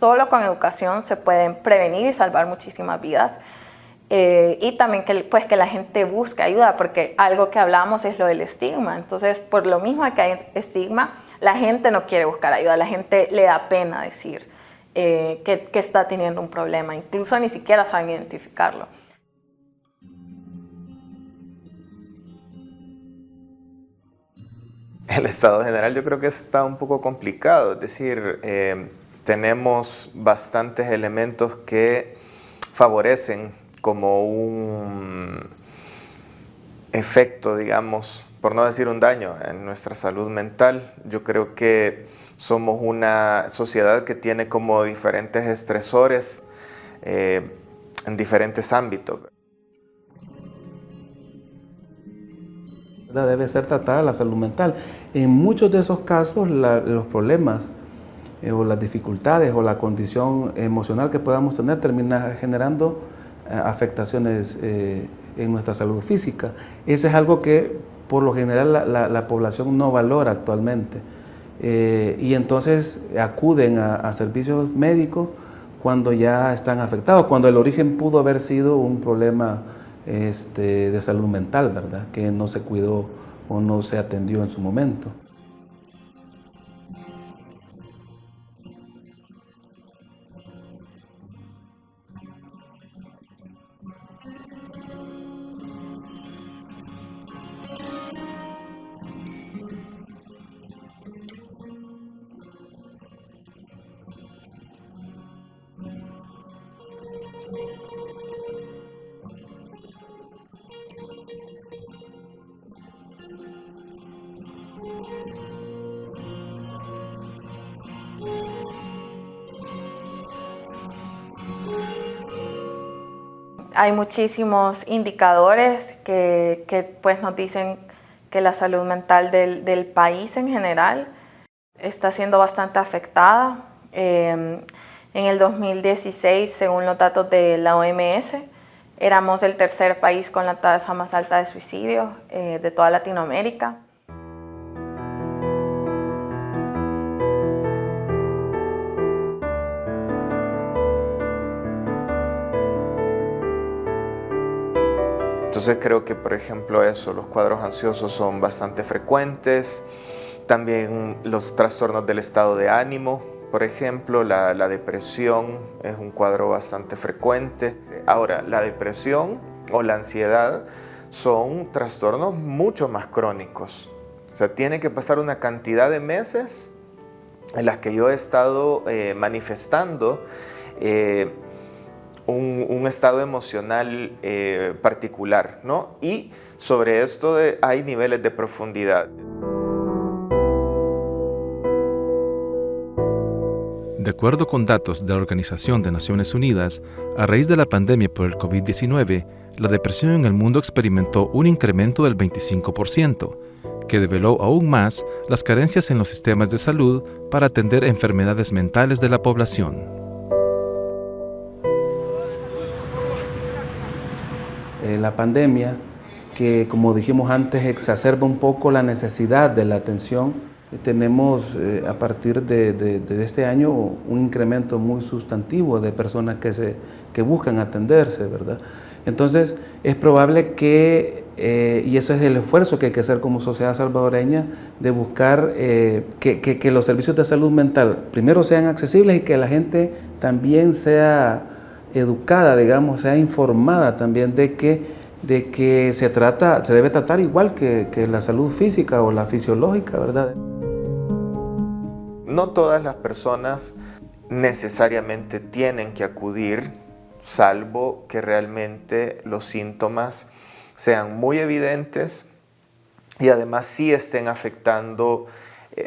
Solo con educación se pueden prevenir y salvar muchísimas vidas. Y también que la gente busque ayuda, porque algo que hablamos es lo del estigma. Entonces, por lo mismo que hay estigma, la gente no quiere buscar ayuda, la gente le da pena decir que está teniendo un problema, incluso ni siquiera saben identificarlo. El estado general yo creo que está un poco complicado, es decir, tenemos bastantes elementos que favorecen como un efecto, digamos, por no decir un daño en nuestra salud mental. Yo creo que somos una sociedad que tiene como diferentes estresores en diferentes ámbitos. Debe ser tratada la salud mental. En muchos de esos casos, los problemas o las dificultades o la condición emocional que podamos tener termina generando afectaciones en nuestra salud física. Eso es algo que por lo general la población no valora actualmente. Y entonces acuden a servicios médicos cuando ya están afectados, cuando el origen pudo haber sido un problema de salud mental, ¿verdad? Que no se cuidó o no se atendió en su momento. Hay muchísimos indicadores que pues nos dicen que la salud mental del país en general está siendo bastante afectada. En el 2016, según los datos de la OMS, éramos el tercer país con la tasa más alta de suicidio de toda Latinoamérica. Entonces creo que, por ejemplo, los cuadros ansiosos son bastante frecuentes. También los trastornos del estado de ánimo, por ejemplo, la depresión es un cuadro bastante frecuente. Ahora, la depresión o la ansiedad son trastornos mucho más crónicos. O sea, tiene que pasar una cantidad de meses en las que yo he estado manifestando un estado emocional particular, ¿no? Y sobre esto hay niveles de profundidad. De acuerdo con datos de la Organización de Naciones Unidas, a raíz de la pandemia por el COVID-19, la depresión en el mundo experimentó un incremento del 25%, que develó aún más las carencias en los sistemas de salud para atender enfermedades mentales de la población. La pandemia, que como dijimos antes, exacerba un poco la necesidad de la atención. Tenemos a partir de este año un incremento muy sustantivo de personas que buscan atenderse, ¿verdad? Entonces es probable que, y eso es el esfuerzo que hay que hacer como sociedad salvadoreña, de buscar que los servicios de salud mental primero sean accesibles y que la gente también sea educada, digamos, sea informada también de que se debe tratar igual que la salud física o la fisiológica, ¿verdad? No todas las personas necesariamente tienen que acudir, salvo que realmente los síntomas sean muy evidentes y además sí estén afectando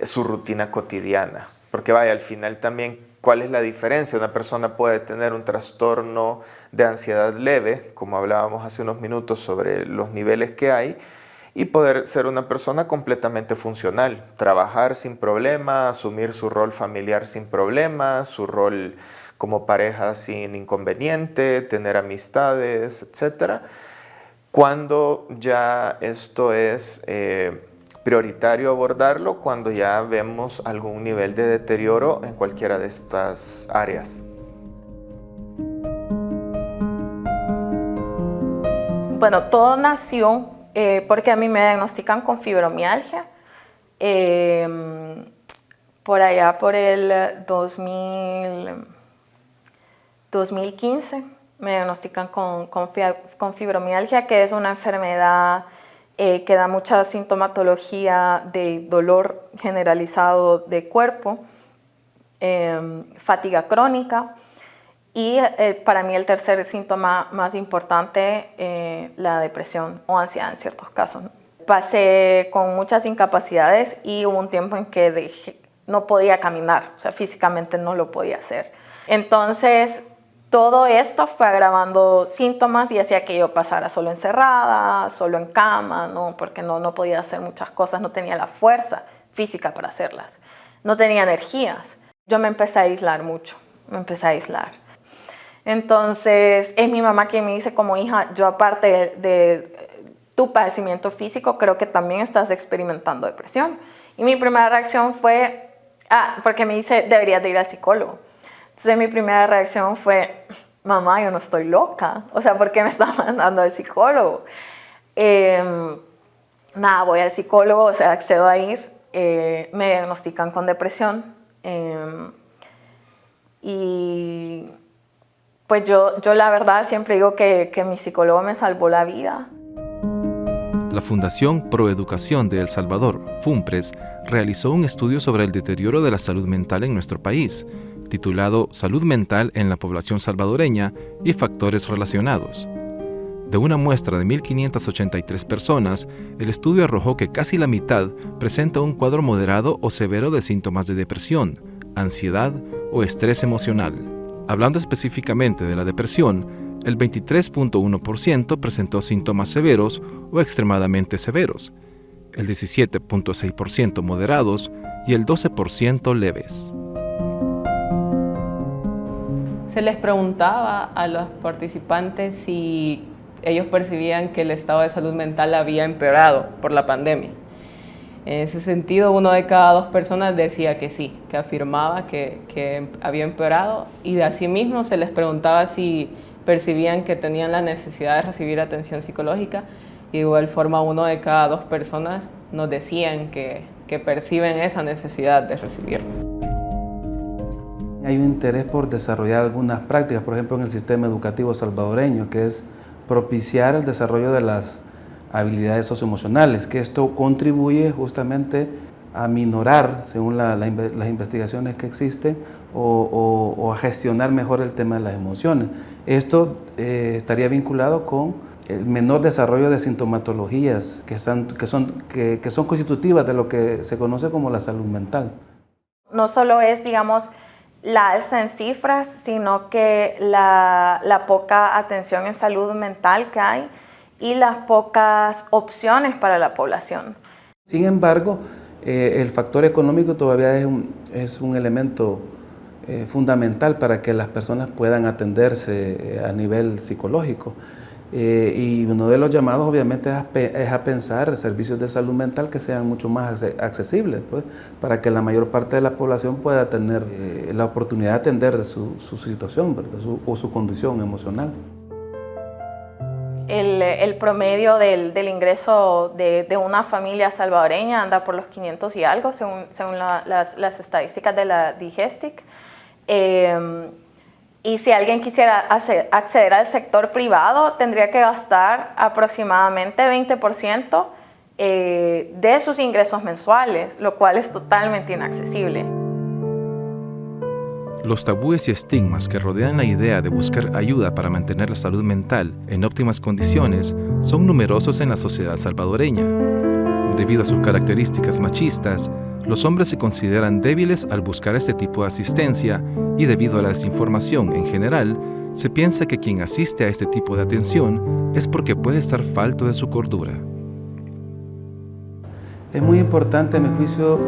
su rutina cotidiana. Porque vaya, al final también, ¿cuál es la diferencia? Una persona puede tener un trastorno de ansiedad leve, como hablábamos hace unos minutos sobre los niveles que hay, y poder ser una persona completamente funcional, trabajar sin problema, asumir su rol familiar sin problema, su rol como pareja sin inconveniente, tener amistades, etc. Cuando ya esto es prioritario abordarlo cuando ya vemos algún nivel de deterioro en cualquiera de estas áreas. Bueno, todo nació porque a mí me diagnostican con fibromialgia. Por allá por el 2015 me diagnostican con fibromialgia, que es una enfermedad que da mucha sintomatología de dolor generalizado de cuerpo, fatiga crónica y para mí el tercer síntoma más importante, la depresión o ansiedad en ciertos casos. Pasé con muchas incapacidades y hubo un tiempo en que no podía caminar, o sea, físicamente no lo podía hacer. Entonces, todo esto fue agravando síntomas y hacía que yo pasara solo encerrada, solo en cama, ¿no? Porque no podía hacer muchas cosas, no tenía la fuerza física para hacerlas, no tenía energías. Yo me empecé a aislar mucho, Entonces, es mi mamá quien me dice como hija, yo aparte de tu padecimiento físico, creo que también estás experimentando depresión. Y mi primera reacción fue, porque me dice, deberías de ir al psicólogo. Entonces mi primera reacción fue, mamá, yo no estoy loca. O sea, ¿por qué me estás mandando al psicólogo? Voy al psicólogo, o sea, accedo a ir. Me diagnostican con depresión. Y pues yo la verdad siempre digo que mi psicólogo me salvó la vida. La Fundación Proeducación de El Salvador, FUNPRES, realizó un estudio sobre el deterioro de la salud mental en nuestro país, titulado Salud mental en la población salvadoreña y factores relacionados. De una muestra de 1.583 personas, el estudio arrojó que casi la mitad presenta un cuadro moderado o severo de síntomas de depresión, ansiedad o estrés emocional. Hablando específicamente de la depresión, el 23.1% presentó síntomas severos o extremadamente severos, el 17.6% moderados y el 12% leves. Se les preguntaba a los participantes si ellos percibían que el estado de salud mental había empeorado por la pandemia. En ese sentido, 1 de cada 2 personas decía que sí, que afirmaba que había empeorado, y de asimismo se les preguntaba si percibían que tenían la necesidad de recibir atención psicológica, y de igual forma 1 de cada 2 personas nos decían que perciben esa necesidad de recibirlo. Hay un interés por desarrollar algunas prácticas, por ejemplo en el sistema educativo salvadoreño, que es propiciar el desarrollo de las habilidades socioemocionales, que esto contribuye justamente a minorar, según las investigaciones que existen, o a gestionar mejor el tema de las emociones. Esto estaría vinculado con el menor desarrollo de sintomatologías que son constitutivas de lo que se conoce como la salud mental. No solo es, digamos, la alza en cifras, sino que la poca atención en salud mental que hay y las pocas opciones para la población. Sin embargo, el factor económico todavía es un elemento fundamental para que las personas puedan atenderse a nivel psicológico. Y uno de los llamados obviamente es a pensar servicios de salud mental que sean mucho más accesibles, pues, para que la mayor parte de la población pueda tener la oportunidad de atender su situación, ¿verdad? o su condición emocional. El promedio del ingreso de una familia salvadoreña anda por los 500 y algo, según las estadísticas de la DIGESTIC. Y si alguien quisiera acceder al sector privado, tendría que gastar aproximadamente 20% de sus ingresos mensuales, lo cual es totalmente inaccesible. Los tabúes y estigmas que rodean la idea de buscar ayuda para mantener la salud mental en óptimas condiciones son numerosos en la sociedad salvadoreña. Debido a sus características machistas, los hombres se consideran débiles al buscar este tipo de asistencia y debido a la desinformación en general, se piensa que quien asiste a este tipo de atención es porque puede estar falto de su cordura. Es muy importante, a mi juicio,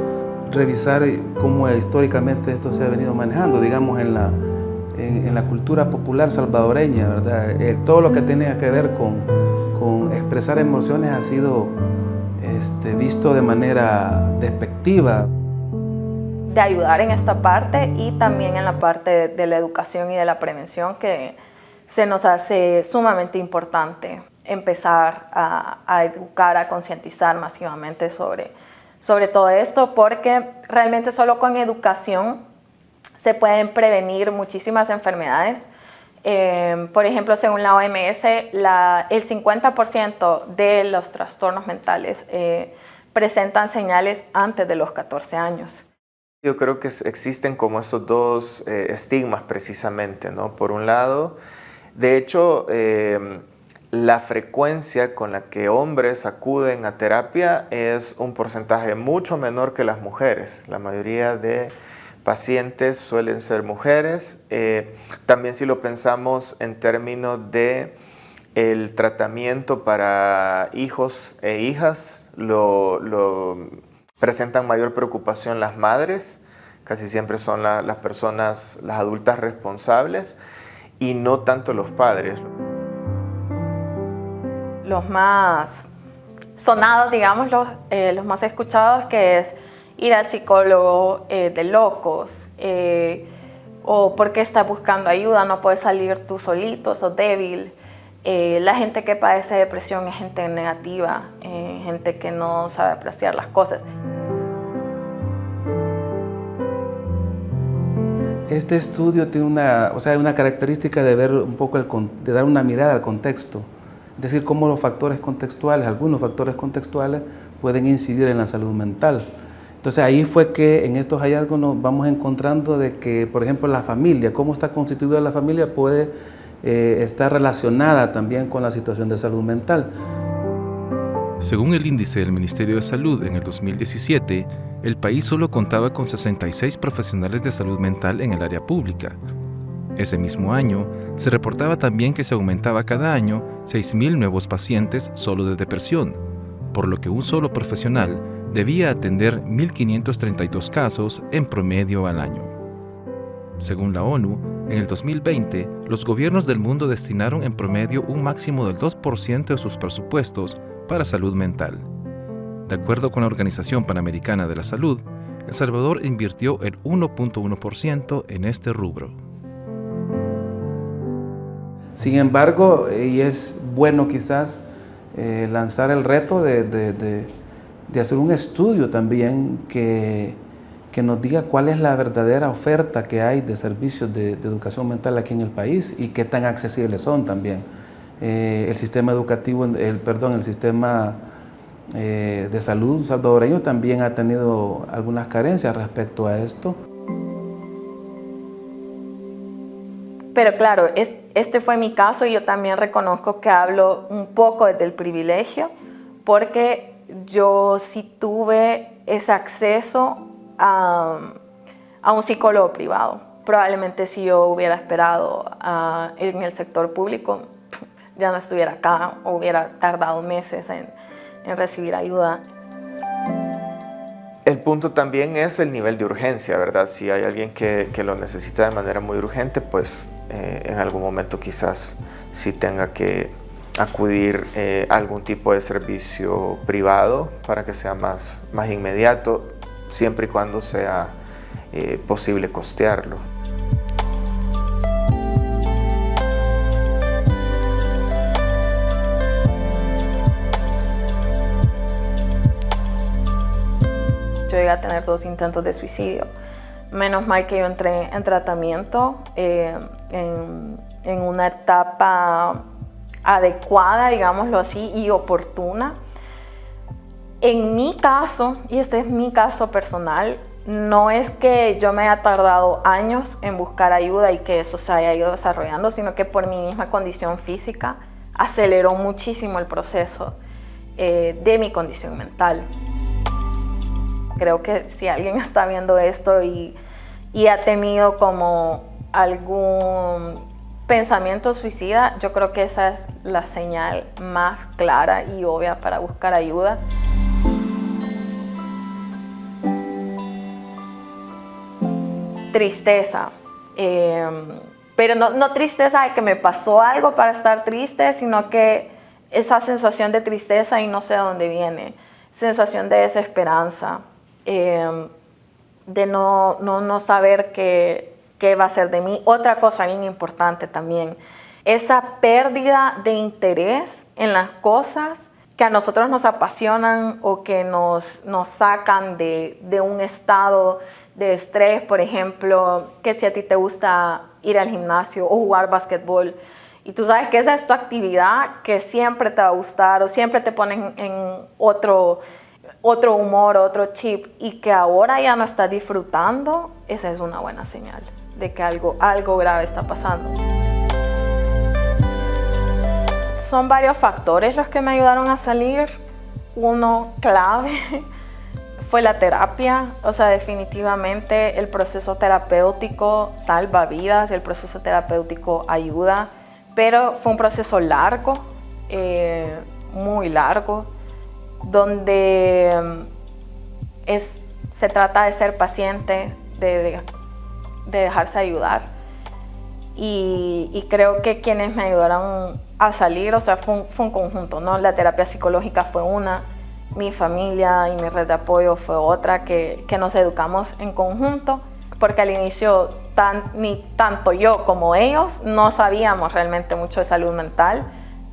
revisar cómo históricamente esto se ha venido manejando, digamos, en la cultura popular salvadoreña, ¿verdad? Todo lo que tiene que ver con expresar emociones ha sido visto de manera despectiva. De ayudar en esta parte y también en la parte de la educación y de la prevención, que se nos hace sumamente importante empezar a educar, a concientizar masivamente sobre todo esto, porque realmente solo con educación se pueden prevenir muchísimas enfermedades. Por ejemplo, según la OMS, el 50% de los trastornos mentales presentan señales antes de los 14 años. Yo creo que existen como estos dos estigmas precisamente, ¿no? Por un lado, de hecho, la frecuencia con la que hombres acuden a terapia es un porcentaje mucho menor que las mujeres. La mayoría de pacientes suelen ser mujeres. También si lo pensamos en términos de el tratamiento para hijos e hijas, presentan mayor preocupación las madres, casi siempre son las personas, las adultas responsables, y no tanto los padres. Los más sonados, digamos, los más escuchados, que es ir al psicólogo de locos, o porque estás buscando ayuda, no puedes salir tú solito, sos débil. La gente que padece depresión es gente negativa, gente que no sabe apreciar las cosas. Este estudio tiene una característica de ver un poco, de dar una mirada al contexto, es decir, cómo los factores contextuales, algunos factores contextuales pueden incidir en la salud mental. Entonces ahí fue que en estos hallazgos nos vamos encontrando de que, por ejemplo, la familia, cómo está constituida la familia puede estar relacionada también con la situación de salud mental. Según el índice del Ministerio de Salud en el 2017, el país solo contaba con 66 profesionales de salud mental en el área pública. Ese mismo año, se reportaba también que se aumentaba cada año 6.000 nuevos pacientes solo de depresión, por lo que un solo profesional debía atender 1.532 casos en promedio al año. Según la ONU, en el 2020, los gobiernos del mundo destinaron en promedio un máximo del 2% de sus presupuestos para salud mental. De acuerdo con la Organización Panamericana de la Salud, El Salvador invirtió el 1.1% en este rubro. Sin embargo, y es bueno quizás lanzar el reto de hacer un estudio también que nos diga cuál es la verdadera oferta que hay de servicios de educación mental aquí en el país y qué tan accesibles son también. El sistema educativo, el sistema de salud salvadoreño también ha tenido algunas carencias respecto a esto. Pero claro, este fue mi caso y yo también reconozco que hablo un poco desde el privilegio, porque yo sí tuve ese acceso a un psicólogo privado. Probablemente si yo hubiera esperado en el sector público, ya no estuviera acá o hubiera tardado meses en recibir ayuda. El punto también es el nivel de urgencia, ¿verdad? Si hay alguien que lo necesita de manera muy urgente, pues en algún momento quizás sí tenga que acudir a algún tipo de servicio privado para que sea más inmediato, siempre y cuando sea posible costearlo. Yo llegué a tener 2 intentos de suicidio. Menos mal que yo entré en tratamiento en una etapa adecuada, digámoslo así, y oportuna. En mi caso, y este es mi caso personal, no es que yo me haya tardado años en buscar ayuda y que eso se haya ido desarrollando, sino que por mi misma condición física aceleró muchísimo el proceso de mi condición mental. Creo que si alguien está viendo esto y ha tenido como algún pensamiento suicida, yo creo que esa es la señal más clara y obvia para buscar ayuda. Tristeza, pero no tristeza de que me pasó algo para estar triste, sino que esa sensación de tristeza y no sé de dónde viene. sensación de desesperanza, de no saber qué va a ser de mí. Otra cosa bien importante también, esa pérdida de interés en las cosas que a nosotros nos apasionan o que nos sacan de un estado de estrés. Por ejemplo, que si a ti te gusta ir al gimnasio o jugar básquetbol y tú sabes que esa es tu actividad que siempre te va a gustar o siempre te ponen en otro humor, otro chip, y que ahora ya no estás disfrutando, esa es una buena señal de que algo grave está pasando. Son varios factores los que me ayudaron a salir. Uno clave fue la terapia. O sea, definitivamente el proceso terapéutico salva vidas, el proceso terapéutico ayuda, pero fue un proceso largo, muy largo, donde se trata de ser paciente, de dejarse ayudar. Y creo que quienes me ayudaron a salir, o sea, fue un conjunto, ¿no? La terapia psicológica fue una, mi familia y mi red de apoyo fue otra, que nos educamos en conjunto, porque al inicio ni tanto yo como ellos no sabíamos realmente mucho de salud mental,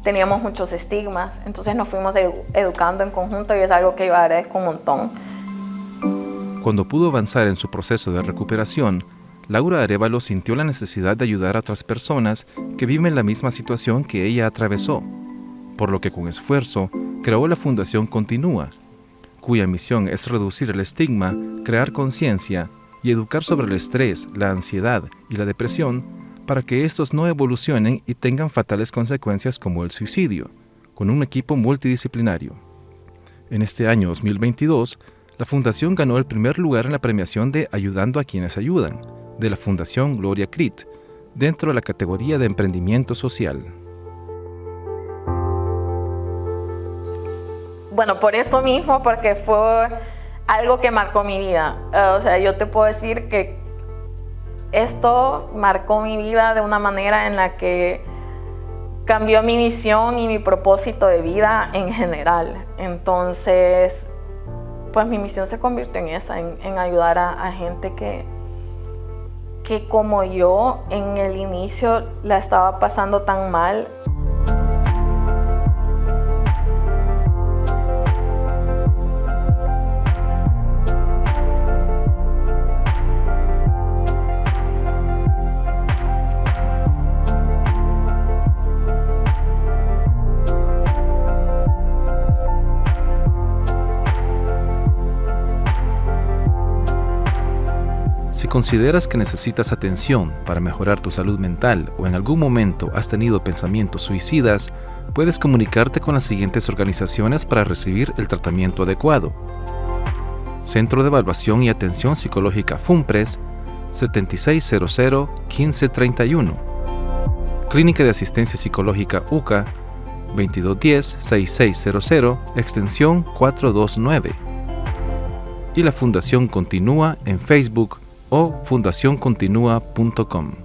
teníamos muchos estigmas, entonces nos fuimos educando en conjunto y es algo que yo agradezco un montón. Cuando pudo avanzar en su proceso de recuperación, Laura Arévalo sintió la necesidad de ayudar a otras personas que viven la misma situación que ella atravesó, por lo que con esfuerzo creó la Fundación Continúa, cuya misión es reducir el estigma, crear conciencia y educar sobre el estrés, la ansiedad y la depresión para que estos no evolucionen y tengan fatales consecuencias como el suicidio, con un equipo multidisciplinario. En este año 2022, la Fundación ganó el primer lugar en la premiación de Ayudando a quienes ayudan, de la Fundación Gloria Crit, dentro de la categoría de emprendimiento social. Bueno, por eso mismo, porque fue algo que marcó mi vida. O sea, yo te puedo decir que esto marcó mi vida de una manera en la que cambió mi misión y mi propósito de vida en general. Entonces, pues mi misión se convirtió en esa, en ayudar a gente que como yo en el inicio la estaba pasando tan mal. Si consideras que necesitas atención para mejorar tu salud mental o en algún momento has tenido pensamientos suicidas, puedes comunicarte con las siguientes organizaciones para recibir el tratamiento adecuado. Centro de Evaluación y Atención Psicológica FUNPRES, 7600-1531. Clínica de Asistencia Psicológica UCA, 2210-6600, extensión 429. Y la Fundación Continúa en Facebook o fundacioncontinua.com.